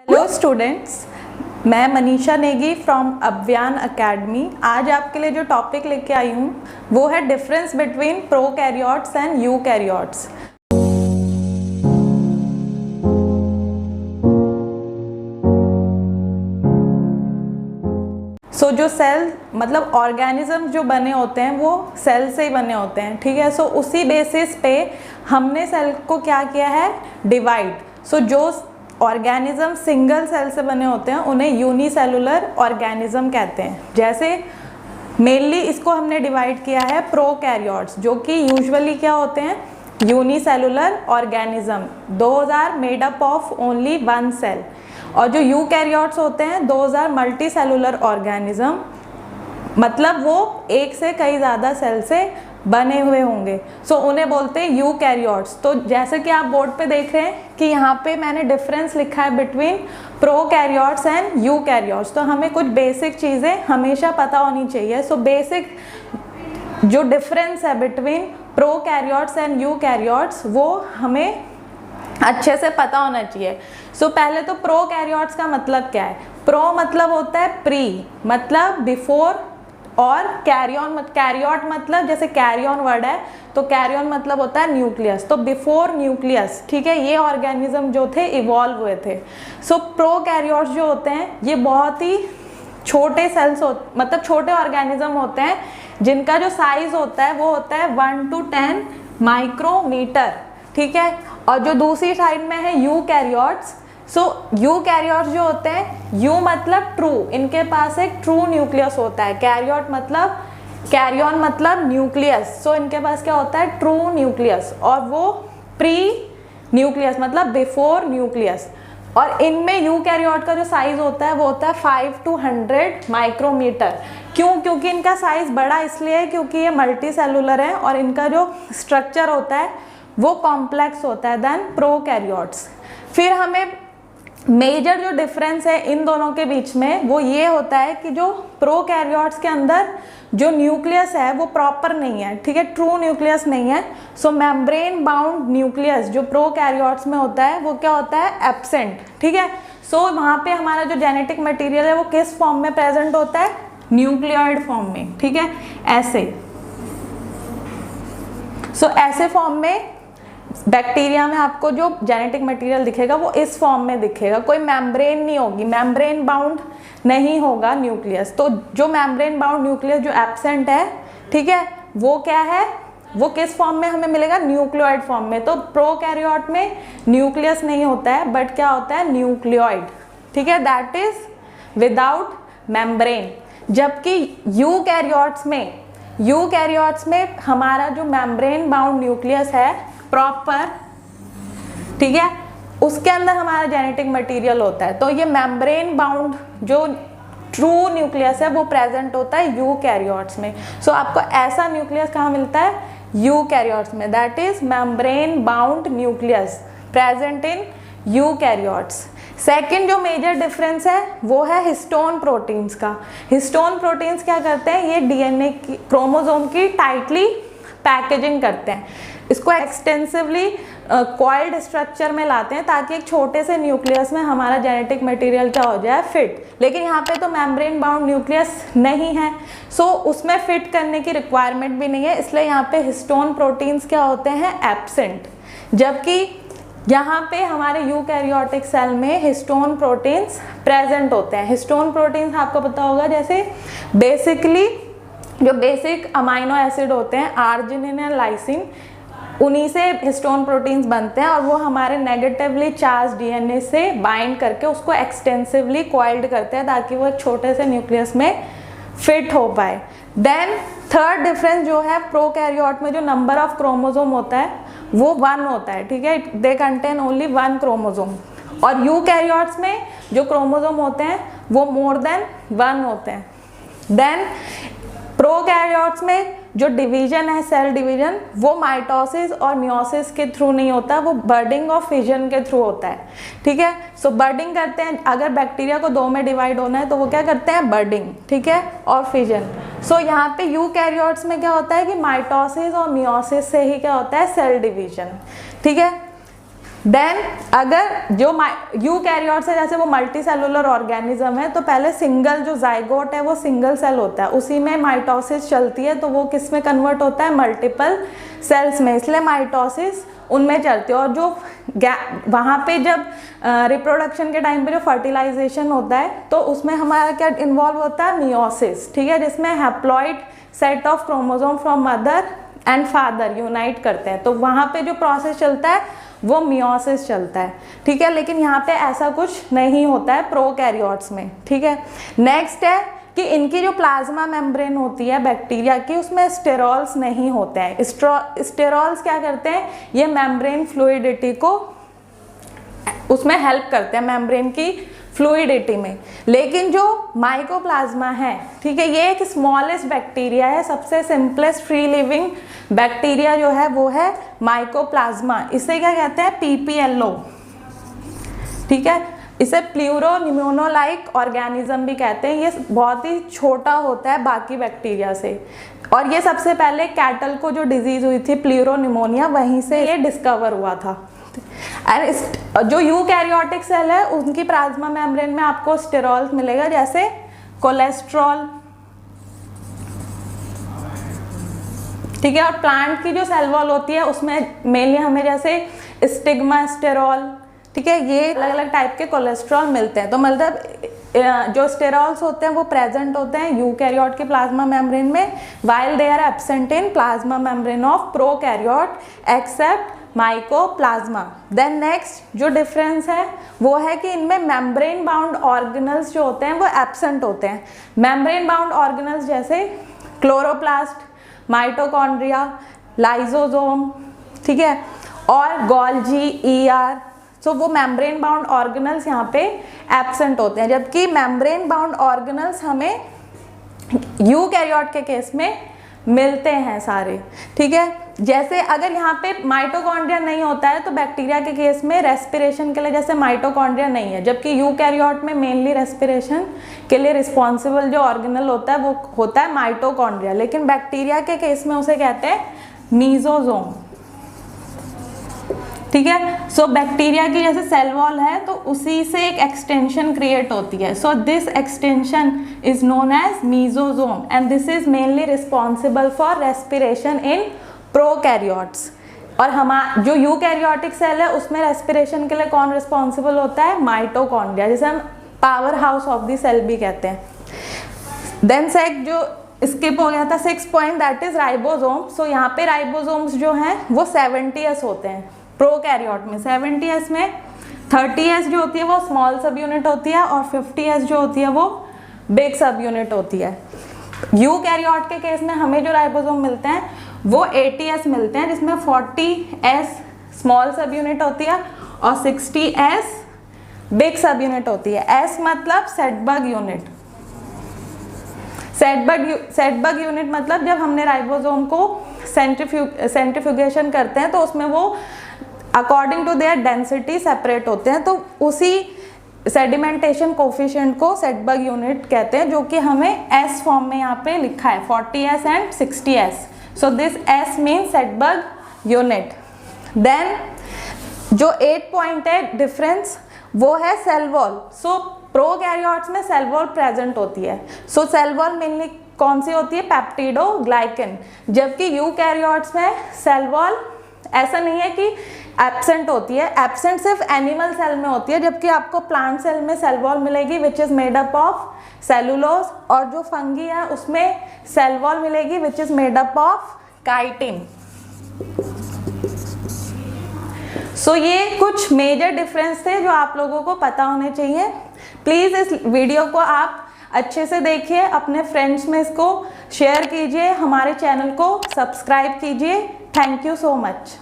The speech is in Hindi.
हेलो स्टूडेंट्स, मैं मनीषा नेगी फ्रॉम अव्यान अकेडमी। आज आपके लिए जो टॉपिक लेके आई हूँ वो है difference between prokaryotes and eukaryotes. जो सेल मतलब ऑर्गेनिज्म जो बने होते हैं वो सेल से ही बने होते हैं, ठीक है। उसी बेसिस पे हमने सेल को क्या किया है, डिवाइड। जो ऑर्गेनिज्म सिंगल सेल से बने होते हैं उन्हें यूनिसेलुलर ऑर्गेनिज्म कहते हैं। जैसे मेनली इसको हमने डिवाइड किया है प्रोकैरियोट्स, जो कि यूजुअली क्या होते हैं, unicellular organism. Those are made up of only one cell. और जो यूकैरियोट्स होते हैं those are multicellular organism, मतलब वो एक से कई ज़्यादा सेल से बने हुए होंगे। उन्हें बोलते हैं यूकैरियोट्स। तो जैसे कि आप बोर्ड पे देख रहे हैं कि यहाँ पे मैंने डिफरेंस लिखा है बिटवीन प्रोकैरियोट्स एंड यूकैरियोट्स। तो हमें कुछ बेसिक चीज़ें हमेशा पता होनी चाहिए। बेसिक जो डिफरेंस है बिटवीन प्रोकैरियोट्स एंड यूकैरियोट्स वो हमें अच्छे से पता होना चाहिए। पहले तो प्रोकैरियोट्स का मतलब क्या है। प्रो मतलब होता है प्री, मतलब बिफोर, और कैरियोट मतलब जैसे कैरी ऑन वर्ड है तो कैरी ऑन मतलब होता है न्यूक्लियस, तो बिफोर न्यूक्लियस, ठीक है। ये ऑर्गेनिज्म जो थे इवॉल्व हुए थे। प्रोकैरियोट्स जो होते हैं ये बहुत ही छोटे सेल्स मतलब छोटे ऑर्गेनिज्म होते हैं जिनका जो साइज होता है वो होता है 1 to 10 माइक्रोमीटर, ठीक है। और जो दूसरी साइड में है यूकैरियोट्स। यूकैरियोट्स जो होते हैं, यू मतलब ट्रू, इनके पास एक ट्रू न्यूक्लियस होता है। कैरियोट मतलब कैरियन मतलब न्यूक्लियस। इनके पास क्या होता है, ट्रू न्यूक्लियस, और वो प्री न्यूक्लियस मतलब बिफोर न्यूक्लियस। और इनमें यूकैरियोट का जो साइज होता है वो होता है 5 to 100 माइक्रोमीटर। क्योंकि इनका साइज बड़ा इसलिए है क्योंकि ये मल्टी सेलुलर है और इनका जो स्ट्रक्चर होता है वो कॉम्प्लेक्स होता है देन प्रोकैरियोट्स। फिर हमें मेजर जो डिफरेंस है इन दोनों के बीच में वो ये होता है कि जो प्रोकैरियोट्स के अंदर जो न्यूक्लियस है वो प्रॉपर नहीं है, ठीक है, ट्रू न्यूक्लियस नहीं है। मेम्ब्रेन बाउंड न्यूक्लियस जो प्रोकैरियोट्स में होता है वो क्या होता है, एब्सेंट, ठीक है। वहाँ पे हमारा जो जेनेटिक मटेरियल है वो किस फॉर्म में प्रेजेंट होता है, न्यूक्लियोइड फॉर्म में, ठीक है, ऐसे। ऐसे फॉर्म में बैक्टीरिया में आपको जो जेनेटिक मटेरियल दिखेगा वो इस फॉर्म में दिखेगा, कोई मेम्ब्रेन नहीं होगी, मेम्ब्रेन बाउंड नहीं होगा न्यूक्लियस। तो जो मेम्ब्रेन बाउंड न्यूक्लियस जो एब्सेंट है, ठीक है, वो क्या है, वो किस फॉर्म में हमें मिलेगा, न्यूक्लियोइड फॉर्म में। तो प्रोकैरियोट में न्यूक्लियस नहीं होता है बट क्या होता है, न्यूक्लियोइड, ठीक है, दैट इज विदाउट मेम्ब्रेन। जबकि यूकैरियोट्स में हमारा जो मेम्ब्रेन बाउंड न्यूक्लियस है प्रॉपर, ठीक है, उसके अंदर हमारा जेनेटिक मटेरियल होता है। तो ये मेम्ब्रेन बाउंड जो ट्रू न्यूक्लियस है वो प्रेजेंट होता है यूकैरियोट्स में। आपको ऐसा न्यूक्लियस कहाँ मिलता है, यूकैरियोट्स में, that is membrane bound nucleus present in eukaryotes. Second जो मेजर डिफरेंस है वो है हिस्टोन प्रोटीन्स का। हिस्टोन प्रोटीन्स क्या करते हैं, ये डीएनए की क्रोमोसोम की टाइटली पैकेजिंग करते हैं, इसको एक्सटेंसिवली कॉइल्ड स्ट्रक्चर में लाते हैं ताकि एक छोटे से न्यूक्लियस में हमारा जेनेटिक मटेरियल क्या हो जाए, फिट। लेकिन यहाँ पे तो मेम्ब्रेन बाउंड न्यूक्लियस नहीं है, उसमें फिट करने की रिक्वायरमेंट भी नहीं है, इसलिए यहाँ पे हिस्टोन प्रोटीन्स क्या होते हैं, एब्सेंट। जबकि यहाँ पे हमारे यूकैरियोटिक सेल में हिस्टोन प्रोटीन्स प्रेजेंट होते हैं। हिस्टोन प्रोटीन्स आपको पता होगा, जैसे बेसिकली जो बेसिक अमाइनो एसिड होते हैं आर्जिनिन या लाइसिन, उन्हीं से हिस्टोन प्रोटीन्स बनते हैं और वो हमारे नेगेटिवली चार्ज डीएनए से बाइंड करके उसको एक्सटेंसिवली कॉइल्ड करते हैं ताकि वो एक छोटे से न्यूक्लियस में फिट हो पाए। देन थर्ड डिफरेंस जो है, प्रोकैरियोट में जो नंबर ऑफ क्रोमोसोम होता है वो 1 होता है, ठीक है, दे कंटेन ओनली 1 क्रोमोसोम। और यूकैरियोट्स में जो क्रोमोसोम होते हैं वो मोर देन 1 होते हैं। देन प्रोकैरियोट्स में जो डिवीजन है, सेल डिवीजन, वो माइटोसिस और मियोसिस के थ्रू नहीं होता, वो बर्डिंग और फिजन के थ्रू होता है, ठीक है। बर्डिंग करते हैं, अगर बैक्टीरिया को 2 में डिवाइड होना है तो वो क्या करते हैं, बर्डिंग, ठीक है, और फिजन। यहाँ पे यूकैरियोट्स में क्या होता है कि माइटोसिस और मियोसिस से ही क्या होता है, सेल डिवीजन, ठीक है। देन अगर जो यूकैरियोट्स है, जैसे वो मल्टी सेलुलर ऑर्गेनिज्म है, तो पहले सिंगल जो जाइगोट है वो सिंगल सेल होता है, उसी में माइटोसिस चलती है, तो वो किस में कन्वर्ट होता है, मल्टीपल सेल्स में, इसलिए माइटोसिस उनमें चलती है। और जो वहाँ पे जब रिप्रोडक्शन के टाइम पे जो फर्टिलाइजेशन होता है तो उसमें हमारा क्या इन्वॉल्व होता है, मियोसिस, ठीक है, जिसमें haploid set of chromosome from mother and father unite करते हैं, तो वहाँ पे जो प्रोसेस चलता है वो मियोसिस चलता है, ठीक है। लेकिन यहाँ पे ऐसा कुछ नहीं होता है प्रोकैरियोट्स में, ठीक है। नेक्स्ट है कि इनकी जो प्लाज्मा मेम्ब्रेन होती है बैक्टीरिया की, उसमें स्टेरॉल्स नहीं होते हैं। स्टेरॉल्स क्या करते हैं, ये मेम्ब्रेन फ्लूइडिटी को उसमें हेल्प करते हैं, मेम्ब्रेन की फ्लूइडिटी में। लेकिन जो माइकोप्लाज्मा है, ठीक है, ये एक स्मॉलेस्ट बैक्टीरिया है, सबसे सिंपलेस्ट फ्री लिविंग बैक्टीरिया जो है वो है माइकोप्लाज्मा। इसे क्या कहते हैं, PPLO, ठीक है। इसे प्लूरो न्यूमोनो-लाइक ऑर्गेनिज्म भी कहते हैं। ये बहुत ही छोटा होता है बाकी बैक्टीरिया से, और ये सबसे पहले कैटल को जो डिजीज हुई थी प्लूरो न्यूमोनिया, वहीं से ये डिस्कवर हुआ था। एंड जो यूकैरियोटिक सेल है उनकी प्लाज्मा मेम्ब्रेन में आपको स्टेरॉल्स मिलेगा, जैसे कोलेस्ट्रॉल, ठीक है। और प्लांट की जो सेल वॉल होती है उसमें मेनली हमें जैसे स्टिग्मा स्टेरॉल, ठीक है, ये अलग अलग टाइप के कोलेस्ट्रॉल मिलते हैं। तो मतलब जो स्टेरॉल्स होते हैं वो प्रेजेंट होते हैं यूकैरियोट के प्लाज्मा मेम्ब्रेन में, while they are absent in plasma membrane of prokaryote except mycoplasma. Then next जो डिफरेंस है वो है कि इनमें मेम्ब्रेन बाउंड ऑर्गेनल्स जो होते हैं वो एब्सेंट होते हैं। मेम्ब्रेन बाउंड ऑर्गेनल्स जैसे क्लोरोप्लास्ट, माइटोकॉन्ड्रिया, लाइजोसोम, ठीक है, और गोल्जी, ER, सो वो मेम्ब्रेन बाउंड ऑर्गेनल्स यहाँ पे एब्सेंट होते हैं, जबकि मेम्ब्रेन बाउंड ऑर्गेनल्स हमें यूकैरियोट के केस में मिलते हैं सारे, ठीक है। जैसे अगर यहाँ पे माइटोकॉन्ड्रिया नहीं होता है तो बैक्टीरिया के केस में रेस्पिरेशन के लिए जैसे माइटोकॉन्ड्रिया नहीं है, जबकि यूकैरियोट में मेनली रेस्पिरेशन के लिए रिस्पॉन्सिबल जो ऑर्गेनल होता है वो होता है माइटोकॉन्ड्रिया, लेकिन बैक्टीरिया के केस में उसे कहते हैं मीजोजोम, ठीक है। सो बैक्टीरिया की जैसे सेल वॉल है तो उसी से एक एक्सटेंशन क्रिएट होती है, so this extension is known as mesosome and this is mainly responsible for respiration in prokaryotes. और जो यूकैरियोटिक सेल है उसमें रेस्पिरेशन के लिए कौन रिस्पॉन्सिबल होता है, माइटोकॉन्ड्रिया, जिसे हम powerhouse of the cell भी कहते हैं। देन सेक जो स्किप हो गया था 6 पॉइंट, दैट इज राइबोसोम। सो यहाँ पे राइबोसोम्स जो हैं वो 70S होते हैं प्रोकैरियोट में। 70S में 30S जो होती है वो स्मॉल सब यूनिट होती है और 50S जो होती है वो बिग सब यूनिट होती है। यूकैरियोट के केस में हमें जो राइबोसोम मिलते हैं वो 80S मिलते हैं, जिसमें 40S स्मॉल सब यूनिट होती है और 60S बिग सब यूनिट होती है। S मतलब सेटबग यूनिट। सेटबग यूनिट मतलब जब हमने राइबोसोम को सेंट्रीफ्यूगेशन करते हैं तो उसमें वो according to their density separate होते हैं, तो उसी सेडिमेंटेशन कोफिशिएंट को सेटबग यूनिट कहते हैं, जो कि हमें S फॉर्म में यहाँ पे लिखा है 40S and 60S। So this S mean Svedberg unit. Then जो 8 पॉइंट है डिफरेंस वो है सेल वॉल। सो प्रोकैरियोट्स में सेल वॉल प्रेजेंट होती है। सो सेल वॉल मेनली कौन सी होती है, पेप्टिडोग्लाइकन, जबकि यूकैरियोट्स में सेल वॉल ऐसा नहीं है कि एब्सेंट होती है, एब्सेंट सिर्फ एनिमल सेल में होती है, जबकि आपको प्लांट सेल में सेल वॉल मिलेगी which is made up of cellulose, और जो फंगी है उसमें सेल वॉल मिलेगी which is made up of chitin. So ये कुछ मेजर डिफरेंस थे जो आप लोगों को पता होने चाहिए। प्लीज़ इस वीडियो को आप अच्छे से देखिए, अपने फ्रेंड्स में इसको शेयर कीजिए, हमारे चैनल को सब्सक्राइब कीजिए। Thank you so much.